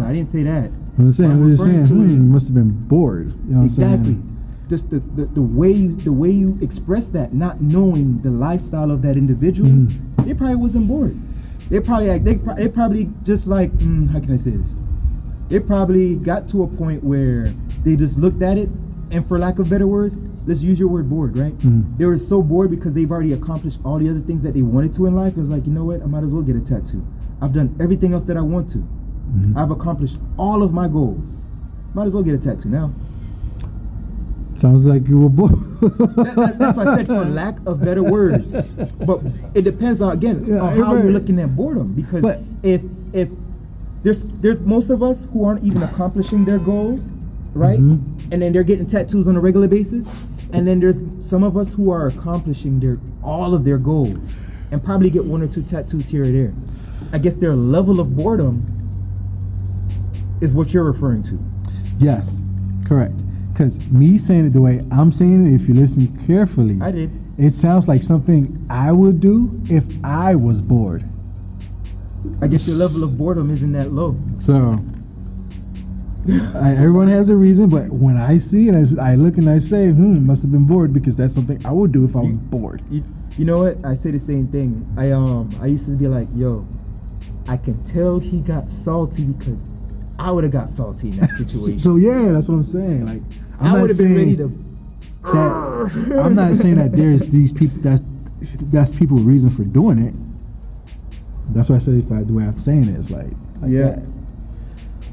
I didn't say that. I'm just saying, you must have been bored. You know what exactly. I'm saying? Just the way you express that, not knowing the lifestyle of that individual, they probably wasn't bored. They probably just like, how can I say this? They probably got to a point where they just looked at it, and for lack of better words, let's use your word, bored, right? They were so bored because they've already accomplished all the other things that they wanted to in life. It's like, you know what? I might as well get a tattoo. I've done everything else that I want to. I've accomplished all of my goals. Might as well get a tattoo now. Sounds like you were bored. That's why I said for lack of better words. But it depends on how you're looking at boredom. Because if there's most of us who aren't even accomplishing their goals, right? And then they're getting tattoos on a regular basis. And then there's some of us who are accomplishing all of their goals and probably get 1 or 2 tattoos here or there. I guess their level of boredom is what you're referring to. Yes, correct. Because me saying it the way I'm saying it, if you listen carefully, I did. It sounds like something I would do if I was bored. I guess your level of boredom isn't that low. So, everyone has a reason, but when I see it, I look and I say, must have been bored, because that's something I would do if I was bored. You know what? I say the same thing. I used to be like, yo, I can tell he got salty because I would have got salty in that situation. So yeah, that's what I'm saying. Like, I would have been ready to. I'm not saying that there's these people that's people's reason for doing it. That's why I say the way I'm saying it is like that.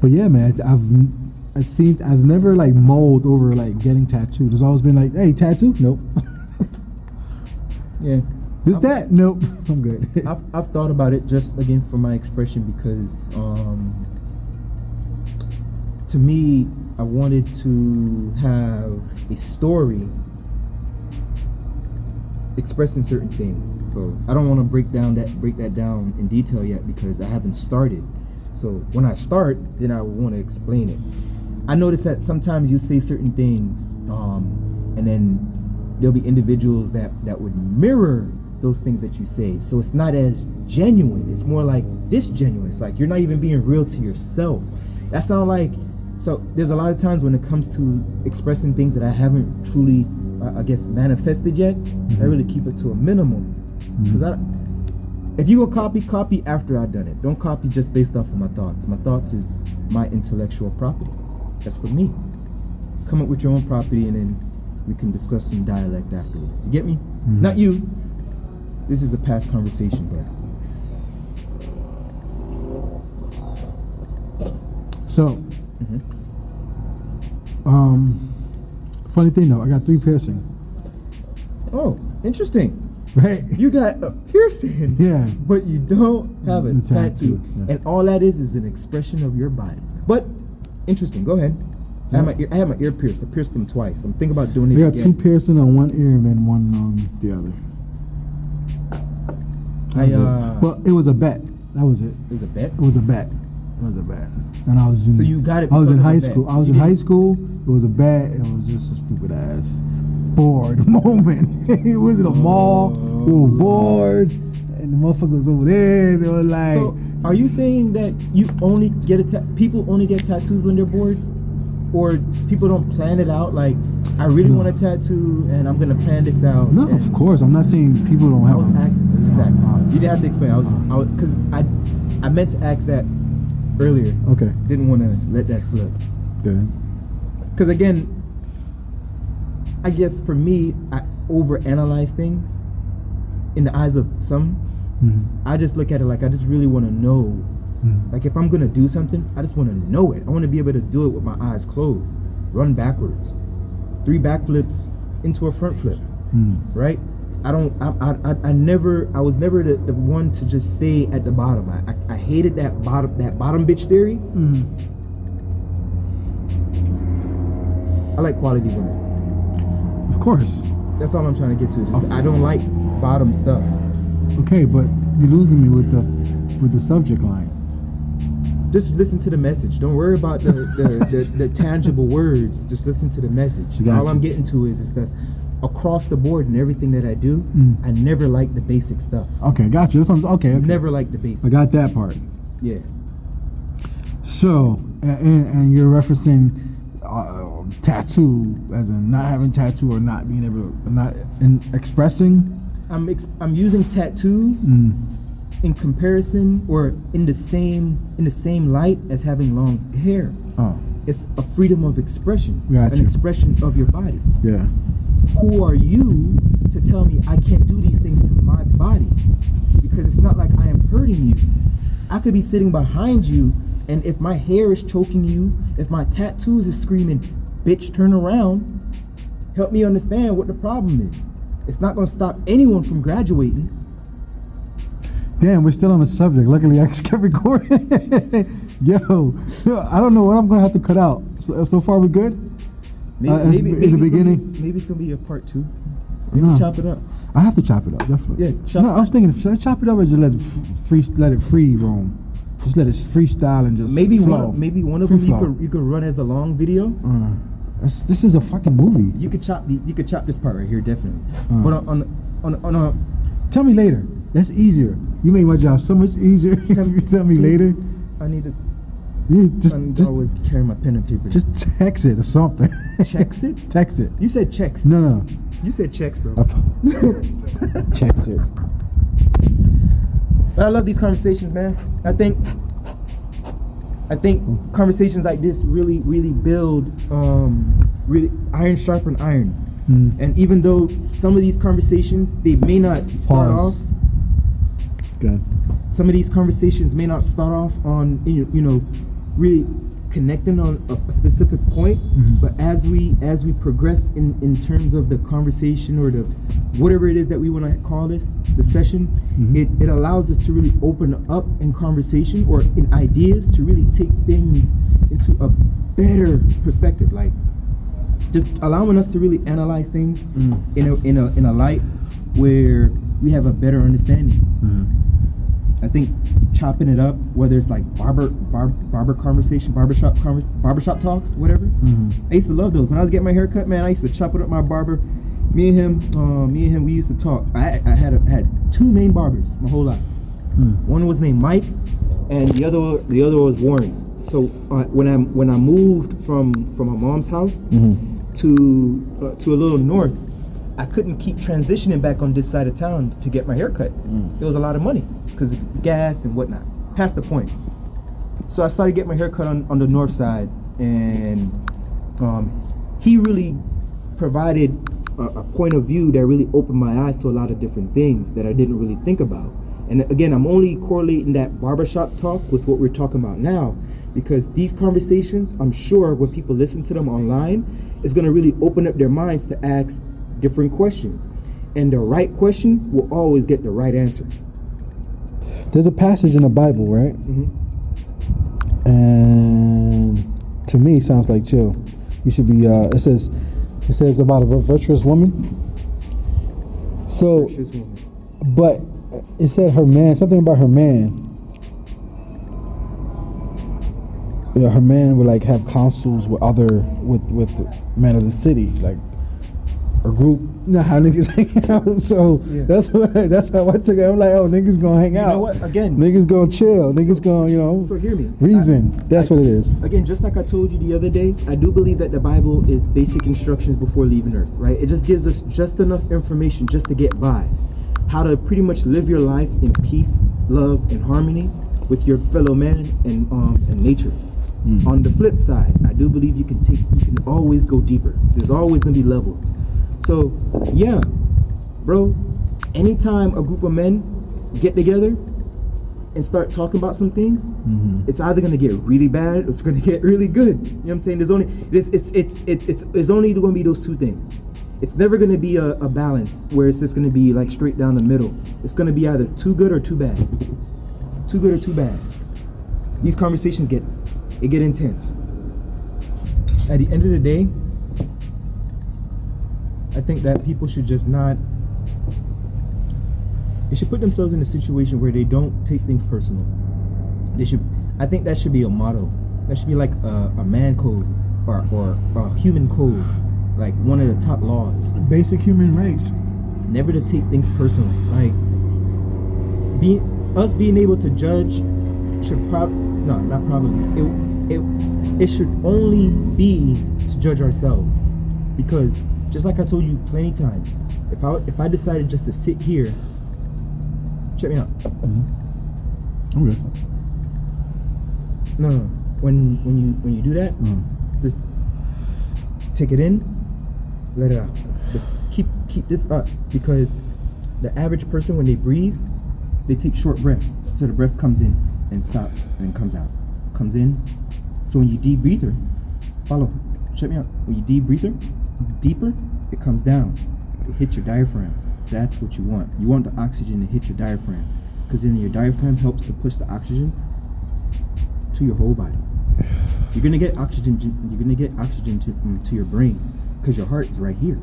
But yeah, man, I've never like mulled over like getting tattooed. There's always been like, hey, tattoo? Nope. Yeah. That? Nope. I'm good. I've thought about it just again for my expression because to me, I wanted to have a story expressing certain things. So I don't want to break that down in detail yet because I haven't started. So when I start, then I want to explain it. I noticed that sometimes you say certain things, and then there'll be individuals that would mirror those things that you say. So it's not as genuine. It's more like disgenuine. It's like you're not even being real to yourself. That sounds like So there's a lot of times when it comes to expressing things that I haven't truly, I guess, manifested yet. I really keep it to a minimum. Because if you go copy after I've done it. Don't copy just based off of my thoughts. My thoughts is my intellectual property. That's for me. Come up with your own property, and then we can discuss some dialect afterwards. You get me? Not you. This is a past conversation, bro. So, funny thing though, I got 3 piercing. Oh, interesting. Right? You got a piercing, Yeah. but you don't have a The tattoo. yeah. And all that is an expression of your body. But interesting. Go ahead. I have my ear pierced. I pierced them twice. I'm thinking about doing it I got again. 2 piercing on one ear and then one on the other. But it was a bet. That was it. It was a bet. It was a bet. It was a bet. And I was in, So you got it I was in because of high a bet. school. I was You in high didn't- school. It was a bet. It was just a stupid ass bored moment. It was in a mall. We were bored, and the motherfucker was over there. They were like, So are you saying that you only get people only get tattoos when they're bored, or people don't plan it out? Like, I really want a tattoo, and I'm gonna plan this out. no, and of course. I'm not saying people don't I have was them. asking. I was just asking. You didn't have to explain. Because I meant to ask that earlier. Okay. Didn't want to let that slip. Good. Because again, I guess for me, I overanalyze things in the eyes of some. I just look at it like I just really want to know. Like if I'm gonna do something, I just want to know it. I want to be able to do it with my eyes closed. Run backwards, 3 backflips into a front flip. Right? I was never the one to just stay at the bottom. I hated that bottom bitch theory. I like quality women. Of course. That's all I'm trying to get to. Is just, I don't like bottom stuff. Okay, but you're losing me with the subject line. Just listen to the message. Don't worry about the tangible words. Just listen to the message. Gotcha. All I'm getting to is that across the board in everything that I do, I never like the basic stuff. Okay, got you. Okay. Never like the basic. I got that part. Yeah. So, and you're referencing tattoo as in not having tattoo or not being able, not in expressing. I'm using tattoos in comparison or in the same light as having long hair. Oh, It's a freedom of expression, Gotcha. an expression of your body. yeah. Who are you to tell me I can't do these things to my body? Because it's not like I am hurting you. I could be sitting behind you, and if my hair is choking you, if my tattoos is screaming, bitch, turn around, help me understand what the problem is. It's not going to stop anyone from graduating. Damn, we're still on the subject. Luckily, I kept recording. Yo, I don't know what I'm gonna have to cut out. So far, we good? Maybe in the beginning. Maybe it's going to be a part 2. Maybe chop it up. I have to chop it up, definitely. Yeah, chop no, it I was thinking, should I chop it up or just let it free roam? Just let it freestyle and just Maybe flow. one of Free them flow. you could run as a long video. This is a fucking movie. You could chop this part right here, definitely. But on Tell me later. That's easier. You made my job so much easier if you tell me later. I need to. Yeah, I'm just always carrying my pen and paper. just text it or something. Checks it? Text it. You said checks. No. You said checks, bro. Text it. But I love these conversations, man. I think conversations like this really build really iron sharpen iron. And even though some of these conversations they may not start Pause. off. Good. Some of these conversations may not start off on really connecting on a specific point, but as we progress in terms of the conversation or the whatever it is that we want to call this, the session, it allows us to really open up in conversation or in ideas to really take things into a better perspective, like just allowing us to really analyze things in a light where we have a better understanding. I think chopping it up, whether it's like barber conversation, barbershop talks, whatever. I used to love those. When I was getting my hair cut, man, I used to chop it up with my barber. Me and him, we used to talk. I had 2 main barbers my whole life. One was named Mike, and the other was Warren. So when I moved from my mom's house to a little north, I couldn't keep transitioning back on this side of town to get my hair cut. It was a lot of money because of gas and whatnot. Past the point. So I started getting my hair cut on the north side, and he really provided a point of view that really opened my eyes to a lot of different things that I didn't really think about. And again, I'm only correlating that barbershop talk with what we're talking about now, because these conversations, I'm sure when people listen to them online, is going to really open up their minds to ask different questions. And the right question will always get the right answer. There's a passage in the Bible, right? And to me, it sounds like chill. You should be. It says about a virtuous woman. So, Virtuous woman. but it said her man, something about her man. Yeah, her man would like have counsels with with the men of the city, like a group. You know how niggas hang out. So that's how I took it. I'm like, oh, niggas gonna hang out. You know what? Again, niggas gonna chill. Niggas gonna, So hear me. reason. That's what it is. Again, just like I told you the other day, I do believe that the Bible is basic instructions before leaving Earth, right? It just gives us just enough information just to get by. How to pretty much live your life in peace, love, and harmony with your fellow man and nature. On the flip side, I do believe you can always go deeper. There's always gonna be levels. So yeah, bro, anytime a group of men get together and start talking about some things, it's either gonna get really bad or it's gonna get really good. You know what I'm saying? There's only it's only gonna be those two things. It's never gonna be a balance where it's just gonna be like straight down the middle. It's gonna be either too good or too bad. Too good or too bad. These conversations get intense. At the end of the day, I think that people should just not. They should put themselves in a situation where they don't take things personal. They should. I think that should be a motto. That should be like a man code or a human code, like one of the top laws. Basic human rights. Never to take things personally. Like being able to judge should it should only be to judge ourselves, because just like I told you plenty times, if I decided just to sit here, check me out. Okay. No. When you do that, just take it in, let it out. But keep this up, because the average person, when they breathe, they take short breaths. So the breath comes in and stops and comes out. Comes in. So when you deep breather, follow. Check me out. When you deep breather, deeper, it comes down. It hits your diaphragm. That's what you want. You want the oxygen to hit your diaphragm, because then your diaphragm helps to push the oxygen to your whole body. You're gonna get oxygen. You're gonna get oxygen to your brain, because your heart is right here.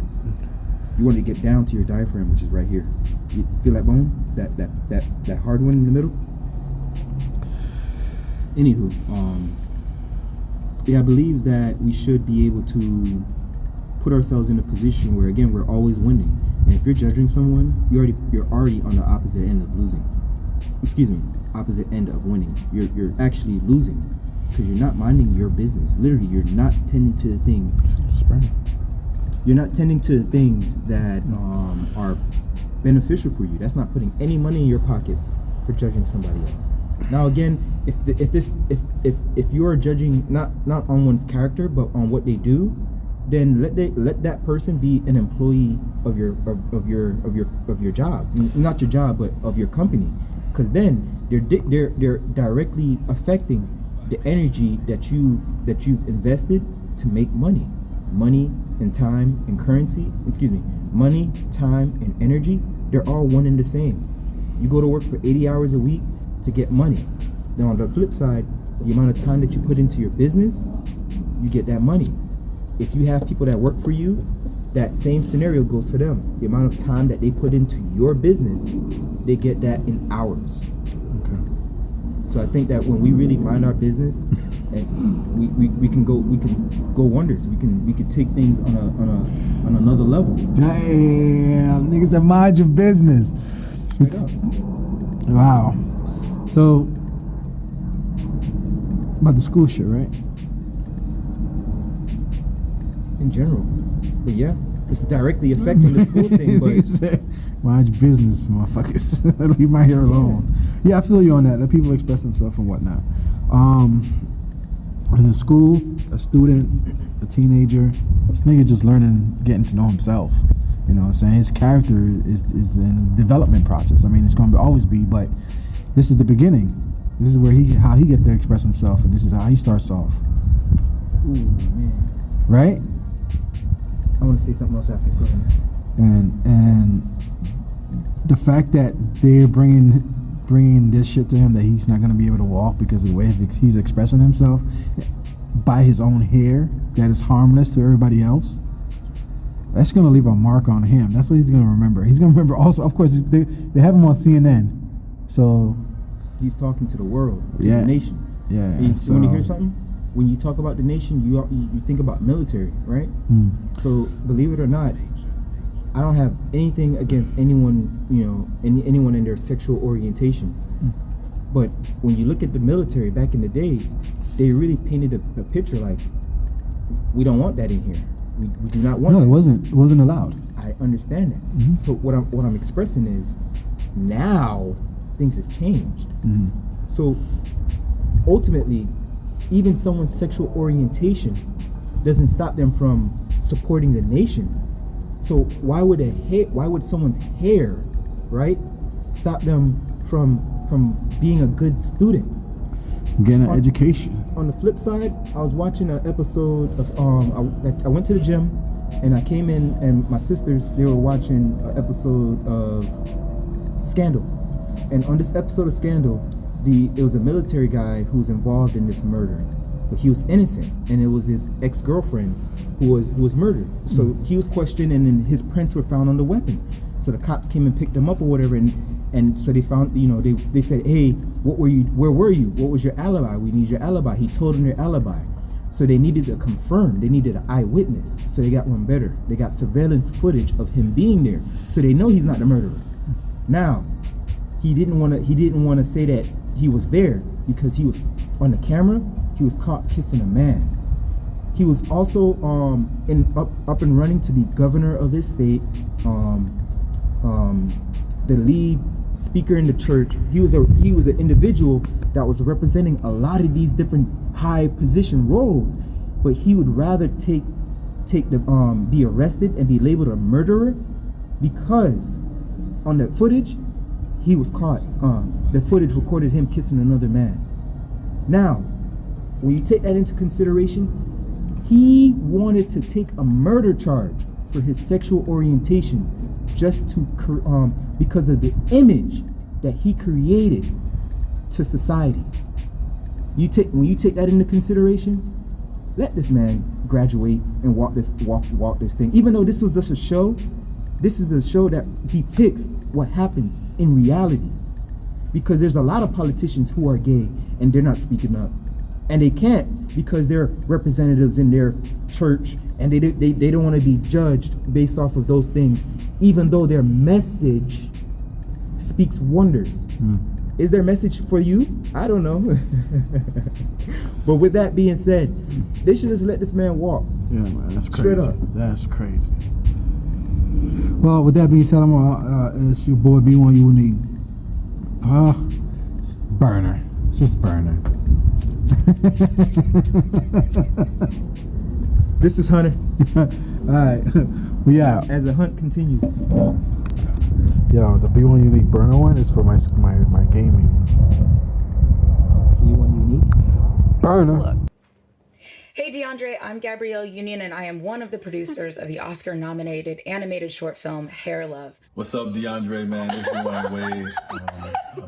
You want to get down to your diaphragm, which is right here. You feel that bone? That hard one in the middle? Anywho, I believe that we should be able to put ourselves in a position where, again, we're always winning. And if you're judging someone, you're already on the opposite end of losing. Excuse me, opposite end of winning. You're actually losing, because you're not minding your business. Literally, you're not tending to the things. You're not tending to things that are beneficial for you. That's not putting any money in your pocket for judging somebody else. Now again, if you are judging not on one's character but on what they do, then let that person be an employee of your job, not your job, but of your company, because then they're directly affecting the energy that you've invested to make money and time and currency. Money, time, and energy. They're all one and the same. You go to work for 80 hours a week to get money. Now on the flip side, the amount of time that you put into your business, you get that money. If you have people that work for you, that same scenario goes for them. The amount of time that they put into your business, they get that in hours. Okay. So I think that when we really mind our business, and we can go wonders. We can take things on another level. Damn, niggas that mind your business. Wow. So About the school shit, right? In general. But yeah, it's directly affecting the school thing. But mind your business, motherfuckers. Leave my hair alone. Yeah, I feel you on that. Let people express themselves and whatnot. In the school, a student, a teenager, this nigga just learning, getting to know himself. You know what I'm saying? His character is in a development process. I mean, it's going to always be, but this is the beginning. This is where how he gets to express himself, and this is how he starts off. Ooh, man. Right? I want to say something else after. Go ahead. And the fact that they're bringing this shit to him, that he's not going to be able to walk because of the way he's expressing himself by his own hair, that is harmless to everybody else, that's going to leave a mark on him. That's what he's going to remember. He's going to remember also, of course, they have him on CNN, so he's talking to the world, to the nation. Yeah. So when you hear something, when you talk about the nation, you think about military, right? So believe it or not, I don't have anything against anyone, anyone in their sexual orientation. But when you look at the military back in the days, they really painted a picture like, we don't want that in here. We do not want. No, that. It wasn't allowed. I understand that. So what I'm expressing is, now things have changed. So ultimately, even someone's sexual orientation doesn't stop them from supporting the nation. So why would someone's hair, right, stop them from being a good student? Getting an education. On the flip side, I was watching an episode of I went to the gym, and I came in, and my sisters, they were watching an episode of Scandal. And on this episode of Scandal, it was a military guy who was involved in this murder, but he was innocent, and it was his ex-girlfriend who was murdered. So he was questioned, and then his prints were found on the weapon. So the cops came and picked him up or whatever, and so they found, they said, hey, where were you? What was your alibi? We need your alibi. He told them their alibi. So they needed to confirm. They needed an eyewitness. So they got one better. They got surveillance footage of him being there. So they know he's not the murderer. Now, he didn't want to say that he was there because he was on the camera. He was caught kissing a man. He was also up and running to be governor of his state, the lead speaker in the church. He was an individual that was representing a lot of these different high position roles, but he would rather be arrested and be labeled a murderer because on the footage he was caught. The footage recorded him kissing another man. Now, when you take that into consideration, he wanted to take a murder charge for his sexual orientation just to because of the image that he created to society. When you take that into consideration, let this man graduate and walk this thing. Even though this was just a show, this is a show that depicts what happens in reality. Because there's a lot of politicians who are gay and they're not speaking up. And they can't because they're representatives in their church, and they don't want to be judged based off of those things, even though their message speaks wonders. Is their message for you? I don't know. But with that being said, they should just let this man walk. Yeah, man, that's crazy. Straight up. That's crazy. Well, with that being said, it's your boy B1 Unique. Burner. It's just Burner. This is Hunter. Alright, we out. As the hunt continues. Yo, the B1 Unique burner one is for my gaming. B1 Unique? Burner. Look. Hey DeAndre, I'm Gabrielle Union, and I am one of the producers of the Oscar-nominated animated short film Hair Love. What's up, DeAndre, man? It's Dwayne Wade.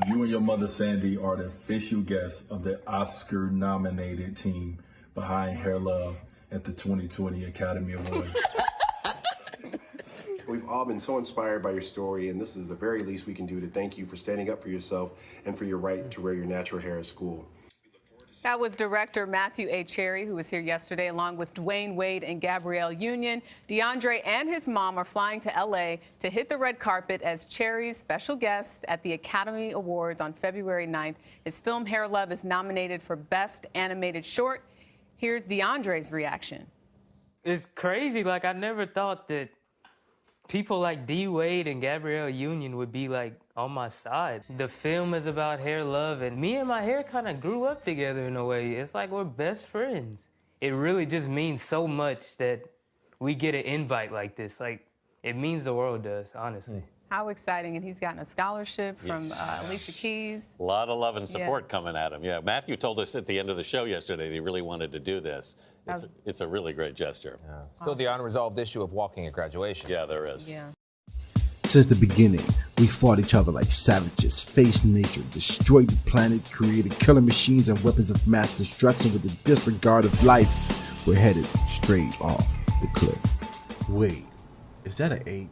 You and your mother, Sandy, are the official guests of the Oscar-nominated team behind Hair Love at the 2020 Academy Awards. We've all been so inspired by your story, and this is the very least we can do to thank you for standing up for yourself and for your right to wear your natural hair at school. We look forward to That was director Matthew A. Cherry, who was here yesterday, along with Dwayne Wade and Gabrielle Union. DeAndre and his mom are flying to L.A. to hit the red carpet as Cherry's special guest at the Academy Awards on February 9th. His film Hair Love is nominated for Best Animated Short. Here's DeAndre's reaction. It's crazy. Like, I never thought that people like D. Wade and Gabrielle Union would be like on my side. The film is about hair love, and me and my hair kind of grew up together in a way. It's like we're best friends. It really just means so much that we get an invite like this. Like, it means the world does, honestly. How exciting. And he's gotten a scholarship from Alicia Keys. A lot of love and support coming at him. Yeah, Matthew told us at the end of the show yesterday that he really wanted to do this. It's a really great gesture. Yeah. Still the unresolved issue of walking at graduation. Yeah, there is. Yeah. Since the beginning, we fought each other like savages, faced nature, destroyed the planet, created killer machines and weapons of mass destruction with the disregard of life. We're headed straight off the cliff. Wait, is that an 8?